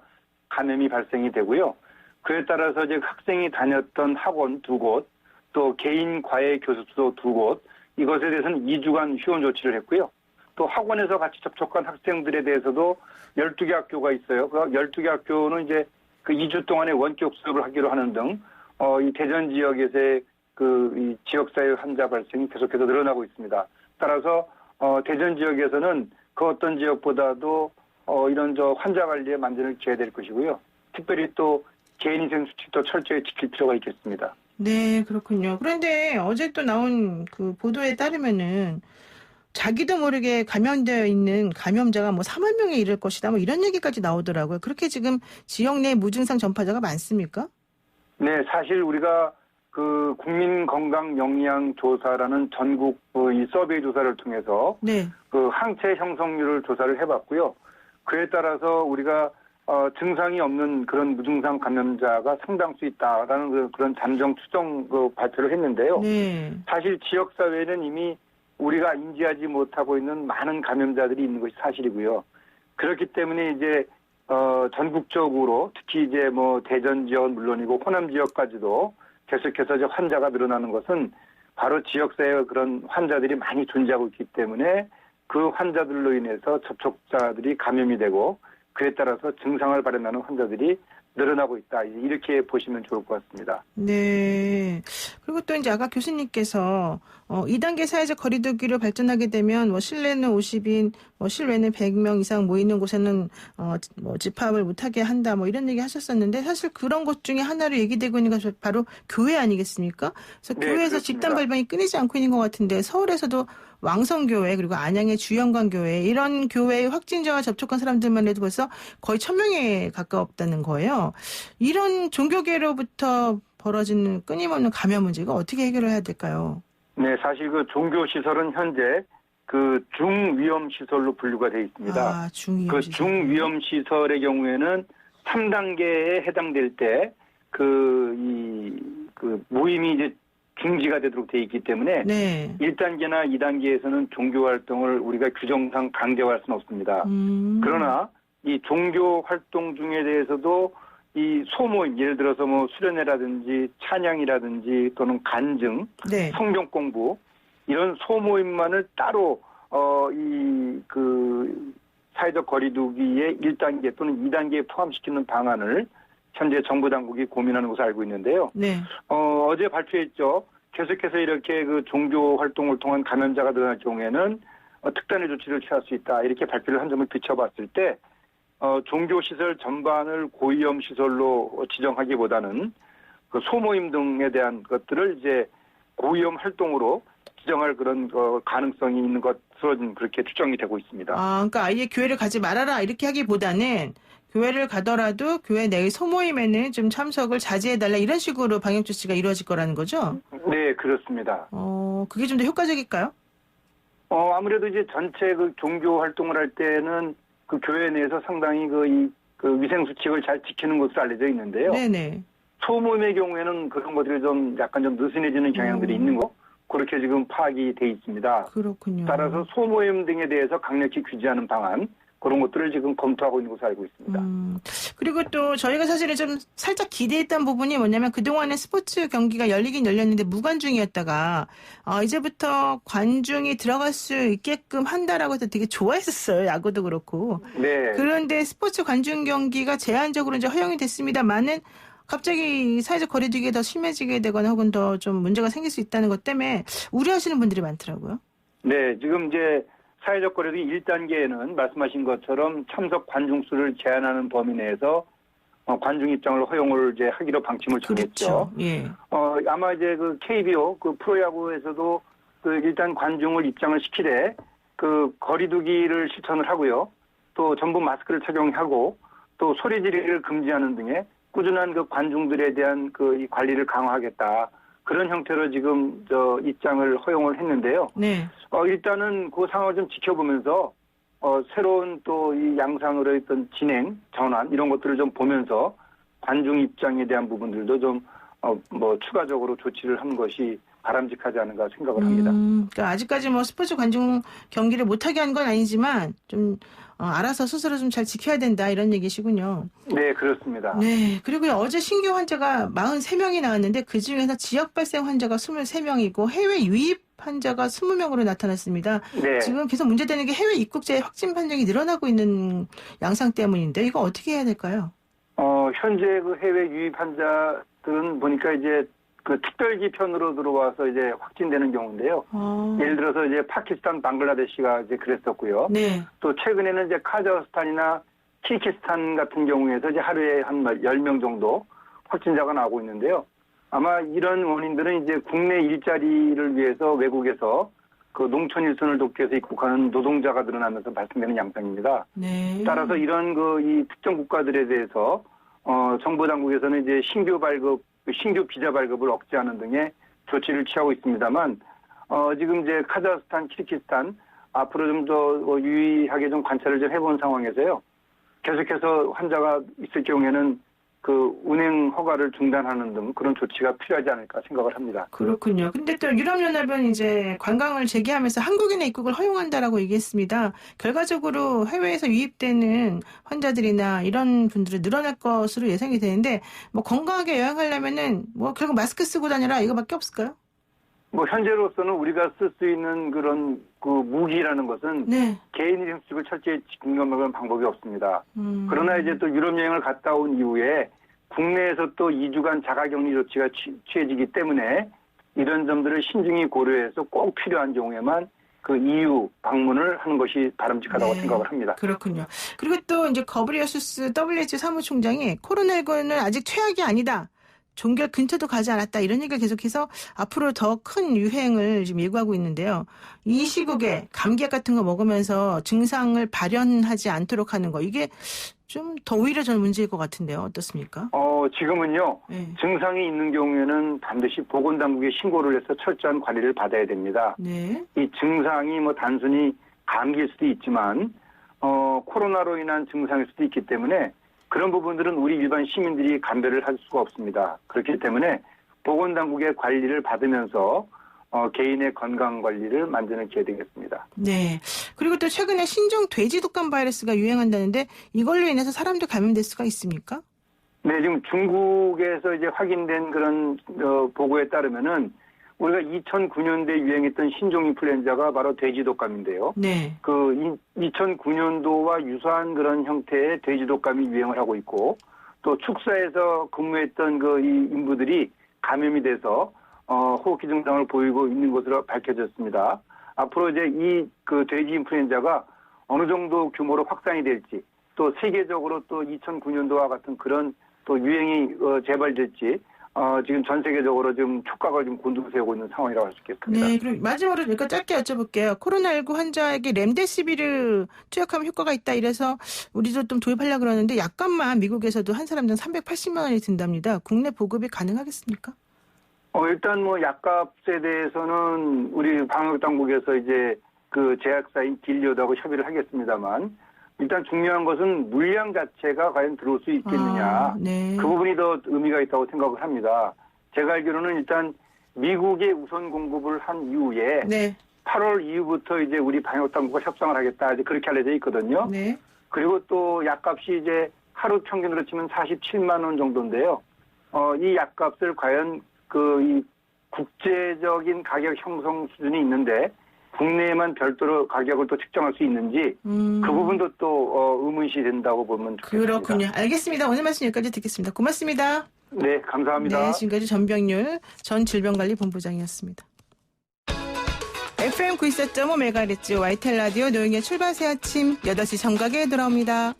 감염이 발생이 되고요. 그에 따라서 이제 학생이 다녔던 학원 2곳, 또 개인 과외 교습소 2곳, 이것에 대해서는 2주간 휴원 조치를 했고요. 또 학원에서 같이 접촉한 학생들에 대해서도 12개 학교가 있어요. 그 12개 학교는 이제 그 2주 동안에 원격 수업을 하기로 하는 등, 이 대전 지역에서의 이 지역사회 환자 발생이 계속해서 늘어나고 있습니다. 따라서, 대전 지역에서는 그 어떤 지역보다도, 이런 환자 관리에 만전을 기해야 될 것이고요. 특별히 또 개인위생 수칙도 철저히 지킬 필요가 있겠습니다. 네, 그렇군요. 그런데 어제 또 나온 그 보도에 따르면은 자기도 모르게 감염되어 있는 감염자가 뭐 4만 명에 이를 것이다. 뭐 이런 얘기까지 나오더라고요. 그렇게 지금 지역 내 무증상 전파자가 많습니까? 네, 사실 우리가 그 국민건강영양조사라는 전국 이 서베이 조사를 통해서 네. 그 항체 형성률을 조사를 해봤고요. 그에 따라서 우리가 증상이 없는 그런 무증상 감염자가 상당수 있다라는 그런 잠정 추정 발표를 했는데요. 네. 사실 지역사회는 이미 우리가 인지하지 못하고 있는 많은 감염자들이 있는 것이 사실이고요. 그렇기 때문에 이제 전국적으로 특히 이제 뭐 대전 지역은 물론이고 호남 지역까지도 계속해서 이제 환자가 늘어나는 것은 바로 지역사회의 그런 환자들이 많이 존재하고 있기 때문에 그 환자들로 인해서 접촉자들이 감염이 되고 그에 따라서 증상을 발현하는 환자들이 늘어나고 있다. 이렇게 보시면 좋을 것 같습니다. 네. 그리고 또 이제 아까 교수님께서 2단계 사회적 거리두기로 발전하게 되면 뭐 실내는 50인, 뭐 실외는 100명 이상 모이는 곳에는 뭐 집합을 못하게 한다. 뭐 이런 얘기 하셨었는데 사실 그런 것 중에 하나로 얘기되고 있는 것이 바로 교회 아니겠습니까? 그래서 네, 교회에서 그렇습니다. 집단 발병이 끊이지 않고 있는 것 같은데 서울에서도 왕성교회 그리고 안양의 주영광교회 이런 교회의 확진자와 접촉한 사람들만 해도 벌써 거의 1000명에 가까웠다는 거예요. 이런 종교계로부터 벌어지는 끊임없는 감염 문제가 어떻게 해결을 해야 될까요? 네, 사실 그 종교시설은 현재 그 중위험시설로 분류가 되어 있습니다. 아, 중위험 그 시설. 중위험시설의 경우에는 3단계에 해당될 때 그 모임이 이제 중지가 되도록 되어 있기 때문에 네. 1단계나 2단계에서는 종교활동을 우리가 규정상 강제화할 수는 없습니다. 그러나 이 종교활동 중에 대해서도 이 소모임, 예를 들어서 뭐 수련회라든지 찬양이라든지 또는 간증, 네. 성경 공부 이런 소모임만을 따로 사회적 거리두기의 1단계 또는 2단계에 포함시키는 방안을 현재 정부 당국이 고민하는 것으로 알고 있는데요. 네. 어제 발표했죠. 계속해서 이렇게 그 종교 활동을 통한 감염자가 늘어날 경우에는 특단의 조치를 취할 수 있다. 이렇게 발표를 한 점을 비춰봤을 때 종교시설 전반을 고위험 시설로 지정하기보다는 그 소모임 등에 대한 것들을 이제 고위험 활동으로 지정할 그런 가능성이 있는 것으로 그렇게 추정이 되고 있습니다. 아, 그러니까 아예 교회를 가지 말아라 이렇게 하기보다는 교회를 가더라도 교회 내의 소모임에는 좀 참석을 자제해달라 이런 식으로 방역 조치가 이루어질 거라는 거죠? 네, 그렇습니다. 그게 좀 더 효과적일까요? 아무래도 이제 전체 그 종교 활동을 할 때는 그 교회 내에서 상당히 그 위생 수칙을 잘 지키는 것으로 알려져 있는데요. 네네. 소모임의 경우에는 그런 것들이 좀 약간 좀 느슨해지는 경향들이 있는 거 그렇게 지금 파악이 돼 있습니다. 그렇군요. 따라서 소모임 등에 대해서 강력히 규제하는 방안 그런 것들을 지금 검토하고 있는 것으로 알고 있습니다. 그리고 또 저희가 사실은 좀 살짝 기대했던 부분이 뭐냐면 그동안에 스포츠 경기가 열리긴 열렸는데 무관중이었다가 이제부터 관중이 들어갈 수 있게끔 한다라고 해서 되게 좋아했었어요. 야구도 그렇고. 네. 그런데 스포츠 관중 경기가 제한적으로 이제 허용이 됐습니다만은 갑자기 사회적 거리두기가 더 심해지게 되거나 혹은 더 좀 문제가 생길 수 있다는 것 때문에 우려하시는 분들이 많더라고요. 네, 지금 이제 사회적 거리두기 1단계에는 말씀하신 것처럼 참석 관중 수를 제한하는 범위 내에서 관중 입장을 허용을 이제 하기로 방침을 정했죠. 그렇죠. 예. 아마 이제 그 KBO 그 프로야구에서도 그 일단 관중을 입장을 시키되 그 거리두기를 실천을 하고요. 또 전부 마스크를 착용하고 또 소리 지르기를 금지하는 등의 꾸준한 그 관중들에 대한 이 관리를 강화하겠다. 그런 형태로 지금 입장을 허용을 했는데요. 네. 일단은 그 상황을 좀 지켜보면서 새로운 또 이 양상으로 했던 진행, 전환 이런 것들을 좀 보면서 관중 입장에 대한 부분들도 좀 추가적으로 조치를 하는 것이 바람직하지 않은가 생각을 합니다. 그러니까 아직까지 뭐 스포츠 관중 경기를 못하게 한 건 아니지만 좀 알아서 스스로 좀 잘 지켜야 된다 이런 얘기시군요. 네, 그렇습니다. 네. 그리고 어제 신규 환자가 43명이 나왔는데 그중에서 지역 발생 환자가 23명이고 해외 유입 환자가 20명으로 나타났습니다. 네. 지금 계속 문제되는 게 해외 입국자의 확진 판정이 늘어나고 있는 양상 때문인데 이거 어떻게 해야 될까요? 현재 그 해외 유입 환자들은 보니까 이제 그 특별기편으로 들어와서 이제 확진되는 경우인데요. 예를 들어서 이제 파키스탄, 방글라데시가 이제 그랬었고요. 네. 또 최근에는 이제 카자흐스탄이나 키르기스탄 같은 경우에서 이제 하루에 한 10명 정도 확진자가 나오고 있는데요. 아마 이런 원인들은 이제 국내 일자리를 위해서 외국에서 그 농촌 일선을 돕기 위해서 입국하는 노동자가 늘어나면서 발생되는 양상입니다. 네. 따라서 이런 이 특정 국가들에 대해서 정부 당국에서는 이제 신규 발급 신규 비자 발급을 억제하는 등의 조치를 취하고 있습니다만 지금 이제 카자흐스탄, 키르기스탄 앞으로 좀 더 유의하게 좀 관찰을 좀 해본 상황에서요. 계속해서 환자가 있을 경우에는 그 운행 허가를 중단하는 등 그런 조치가 필요하지 않을까 생각을 합니다. 그렇군요. 근데 또 유럽연합은 이제 관광을 재개하면서 한국인의 입국을 허용한다라고 얘기했습니다. 결과적으로 해외에서 유입되는 환자들이나 이런 분들이 늘어날 것으로 예상이 되는데 뭐 건강하게 여행하려면은 뭐 결국 마스크 쓰고 다니라 이거밖에 없을까요? 뭐 현재로서는 우리가 쓸 수 있는 그런 그 무기라는 것은 네. 개인 위생수칙을 철저히 지키는 것만한 방법이 없습니다. 그러나 이제 또 유럽 여행을 갔다 온 이후에 국내에서 또 2주간 자가격리 조치가 취해지기 때문에 이런 점들을 신중히 고려해서 꼭 필요한 경우에만 그 EU 방문을 하는 것이 바람직하다고 네. 생각을 합니다. 그렇군요. 그리고 또 이제 거브리어수스 WHO 사무총장이 코로나19는 아직 최악이 아니다. 종결 근처도 가지 않았다. 이런 얘기를 계속해서 앞으로 더 큰 유행을 지금 예고하고 있는데요. 이 시국에 감기약 같은 거 먹으면서 증상을 발현하지 않도록 하는 거. 이게 좀 더 오히려 저는 문제일 것 같은데요. 어떻습니까? 지금은요. 네. 증상이 있는 경우에는 반드시 보건당국에 신고를 해서 철저한 관리를 받아야 됩니다. 네. 이 증상이 뭐 단순히 감기일 수도 있지만 코로나로 인한 증상일 수도 있기 때문에 그런 부분들은 우리 일반 시민들이 감별을 할 수가 없습니다. 그렇기 때문에 보건당국의 관리를 받으면서 개인의 건강 관리를 만드는 기회 되겠습니다. 네. 그리고 또 최근에 신종 돼지 독감 바이러스가 유행한다는데 이걸로 인해서 사람도 감염될 수가 있습니까? 네, 지금 중국에서 이제 확인된 그런 보고에 따르면은 우리가 2009년도에 유행했던 신종 인플루엔자가 바로 돼지 독감인데요. 네. 그 2009년도와 유사한 그런 형태의 돼지 독감이 유행을 하고 있고 또 축사에서 근무했던 그 이 인부들이 감염이 돼서 호흡기 증상을 보이고 있는 것으로 밝혀졌습니다. 앞으로 이제 이 그 돼지 인플루엔자가 어느 정도 규모로 확산이 될지 또 세계적으로 또 2009년도와 같은 그런 또 유행이 재발될지 지금 전 세계적으로 지금 촉각을 좀 곤두세우고 있는 상황이라고 할 수 있겠습니다. 네, 그럼 마지막으로 그러니까 짧게 여쭤볼게요. 코로나19 환자에게 렘데시비를 투약하면 효과가 있다 이래서 우리도 좀 도입하려고 그러는데 약값만 미국에서도 한 사람당 380만 원이 든답니다. 국내 보급이 가능하겠습니까? 일단 뭐 약값에 대해서는 우리 방역당국에서 이제 그 제약사인 딜리오드하고 협의를 하겠습니다만 일단 중요한 것은 물량 자체가 과연 들어올 수 있겠느냐. 네. 그 부분이 더 의미가 있다고 생각을 합니다. 제가 알기로는 일단 미국에 우선 공급을 한 이후에 네. 8월 이후부터 이제 우리 방역당국과 협상을 하겠다. 이제 그렇게 알려져 있거든요. 네. 그리고 또 약값이 이제 하루 평균으로 치면 47만 원 정도인데요. 이 약값을 과연 이 국제적인 가격 형성 수준이 있는데 국내에만 별도로 가격을 또 측정할 수 있는지 그 부분도 또 의문시 된다고 보면 좋겠습니다. 그렇군요. 알겠습니다. 오늘 말씀 여기까지 듣겠습니다. 고맙습니다. 네, 감사합니다. 네, 지금까지 전병률 전 질병관리본부장이었습니다. FM 94.5MHz YTN 라디오 노영의 출발 새 아침 8시 정각에 돌아옵니다.